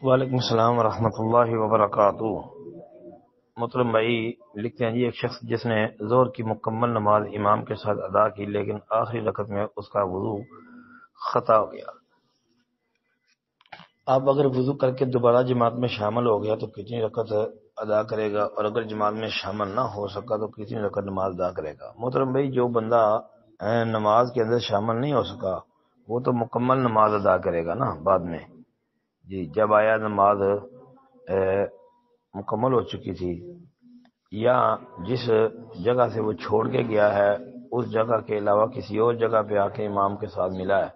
وعلیکم السلام ورحمۃ اللہ وبرکاتہ۔ محترم بھائی لکھتے ہیں جی، ایک شخص جس نے ظہر کی مکمل نماز امام کے ساتھ ادا کی لیکن آخری رکعت میں اس کا وضو خطا ہو گیا، اب اگر وضو کر کے دوبارہ جماعت میں شامل ہو گیا تو کتنی رکعت ادا کرے گا، اور اگر جماعت میں شامل نہ ہو سکا تو کتنی رکعت نماز ادا کرے گا؟ محترم بھائی، جو بندہ نماز کے اندر شامل نہیں ہو سکا وہ تو مکمل نماز ادا کرے گا نا بعد میں۔ جی، جب آیا نماز مکمل ہو چکی تھی یا جس جگہ سے وہ چھوڑ کے گیا ہے اس جگہ کے علاوہ کسی اور جگہ پہ آ کے امام کے ساتھ ملا ہے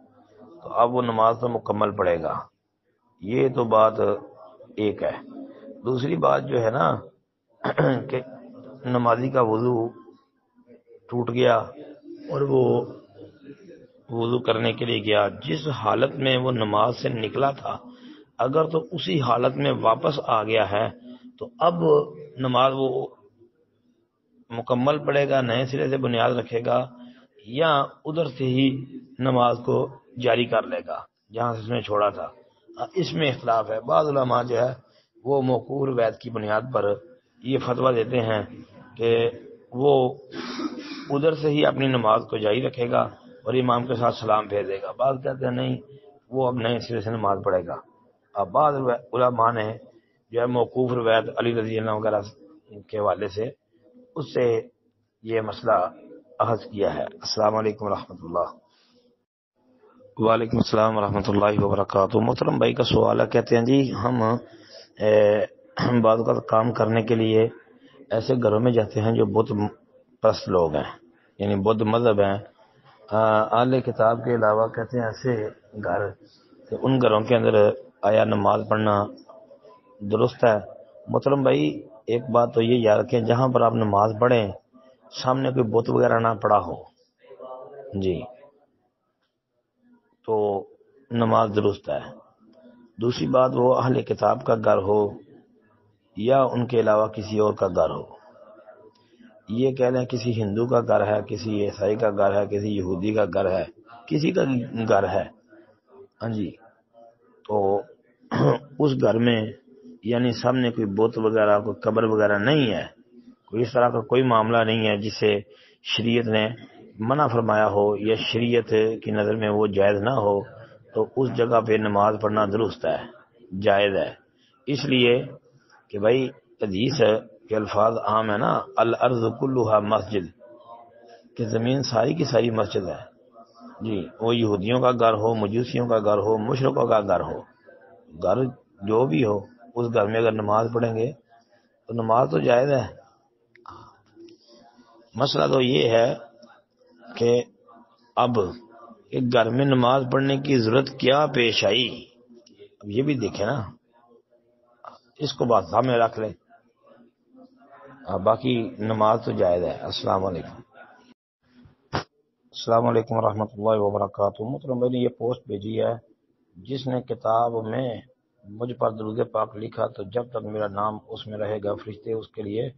تو اب وہ نماز تو مکمل پڑے گا۔ یہ تو بات ایک ہے۔ دوسری بات جو ہے نا کہ نمازی کا وضو ٹوٹ گیا اور وہ وضو کرنے کے لیے گیا، جس حالت میں وہ نماز سے نکلا تھا اگر تو اسی حالت میں واپس آ گیا ہے تو اب نماز وہ مکمل پڑے گا، نئے سرے سے بنیاد رکھے گا، یا ادھر سے ہی نماز کو جاری کر لے گا جہاں سے اس نے چھوڑا تھا؟ اس میں اختلاف ہے۔ بعض علماء جو ہے وہ موقوف روایت کی بنیاد پر یہ فتویٰ دیتے ہیں کہ وہ ادھر سے ہی اپنی نماز کو جاری رکھے گا اور امام کے ساتھ سلام بھیج دے گا۔ بعض کہتے ہیں نہیں، وہ اب نئے سرے سے نماز پڑھے گا۔ اب بعض علماء نے جو ہے موقوف روایت علی رضی اللہ وغیرہ کے حوالے سے اس سے یہ مسئلہ اخذ کیا ہے۔ السلام علیکم ورحمۃ اللہ۔ وعلیکم السلام ورحمۃ اللہ وبرکاتہ۔ محترم بھائی کا سوال ہے، کہتے ہیں جی ہم بعض اوقات کام کرنے کے لیے ایسے گھروں میں جاتے ہیں جو بت پرست لوگ ہیں، یعنی بدھ مذہب ہیں، اہل کتاب کے علاوہ، کہتے ہیں ایسے گھر کہ ان گھروں کے اندر آیا نماز پڑھنا درست ہے؟ محترم بھائی ایک بات تو یہ یاد رکھیں، جہاں پر آپ نماز پڑھیں سامنے کوئی بت وغیرہ نہ پڑا ہو جی تو نماز درست ہے۔ دوسری بات، وہ اہل کتاب کا گھر ہو یا ان کے علاوہ کسی اور کا گھر ہو، یہ کہہ لیں کسی ہندو کا گھر ہے، کسی عیسائی کا گھر ہے، کسی یہودی کا گھر ہے، کسی کا گھر ہے، ہاں جی، تو اس گھر میں یعنی سامنے کوئی بت وغیرہ، کوئی قبر وغیرہ نہیں ہے، کوئی اس طرح کا کوئی معاملہ نہیں ہے جسے شریعت نے منع فرمایا ہو یا شریعت کی نظر میں وہ جائز نہ ہو، تو اس جگہ پہ نماز پڑھنا درست ہے، جائز ہے۔ اس لیے کہ بھائی حدیث کے الفاظ عام ہے نا، الارض کلھا مسجد، کہ زمین ساری کی ساری مسجد ہے جی، وہ یہودیوں کا گھر ہو، مجوسیوں کا گھر ہو، مشرکوں کا گھر ہو، گھر جو بھی ہو، اس گھر میں اگر نماز پڑھیں گے تو نماز تو جائز ہے۔ مسئلہ تو یہ ہے کہ اب ایک گھر میں نماز پڑھنے کی ضرورت کیا پیش آئی، اب یہ بھی دیکھیں نا، اس کو بات سامنے رکھ لیں، باقی نماز تو جائز ہے۔ السلام علیکم۔ السلام علیکم ورحمۃ اللہ وبرکاتہ۔ محترم بھائی نے یہ پوسٹ بھیجی ہے، جس نے کتاب میں مجھ پر درود پاک لکھا تو جب تک میرا نام اس میں رہے گا فرشتے اس کے لیے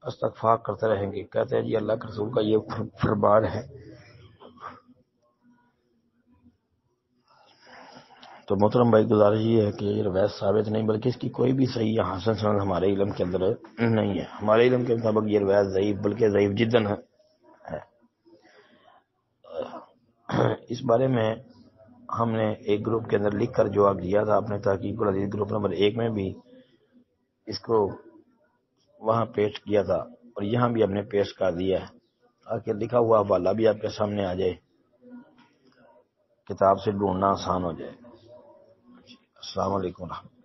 استغفار کرتے رہیں گے۔ کہتے ہیں جی اللہ کے رسول کا یہ فرمان ہے، تو محترم بھائی گزارش یہ ہے کہ یہ روایت ثابت نہیں بلکہ اس کی کوئی بھی صحیح یا حسن سند ہمارے علم کے اندر نہیں ہے۔ ہمارے علم کے مطابق یہ روایت ضعیف، بلکہ ضعیف جدا ہے۔ اس بارے میں ہم نے ایک گروپ کے اندر لکھ کر جواب دیا تھا، اپنے تحقیق الحدیث گروپ نمبر 1 میں بھی اس کو وہاں پیش کیا تھا اور یہاں بھی ہم نے پیش کر دیا ہے تاکہ لکھا ہوا حوالہ بھی آپ کے سامنے آ جائے، کتاب سے ڈھونڈنا آسان ہو جائے۔ السلام علیکم ورحمۃ اللہ۔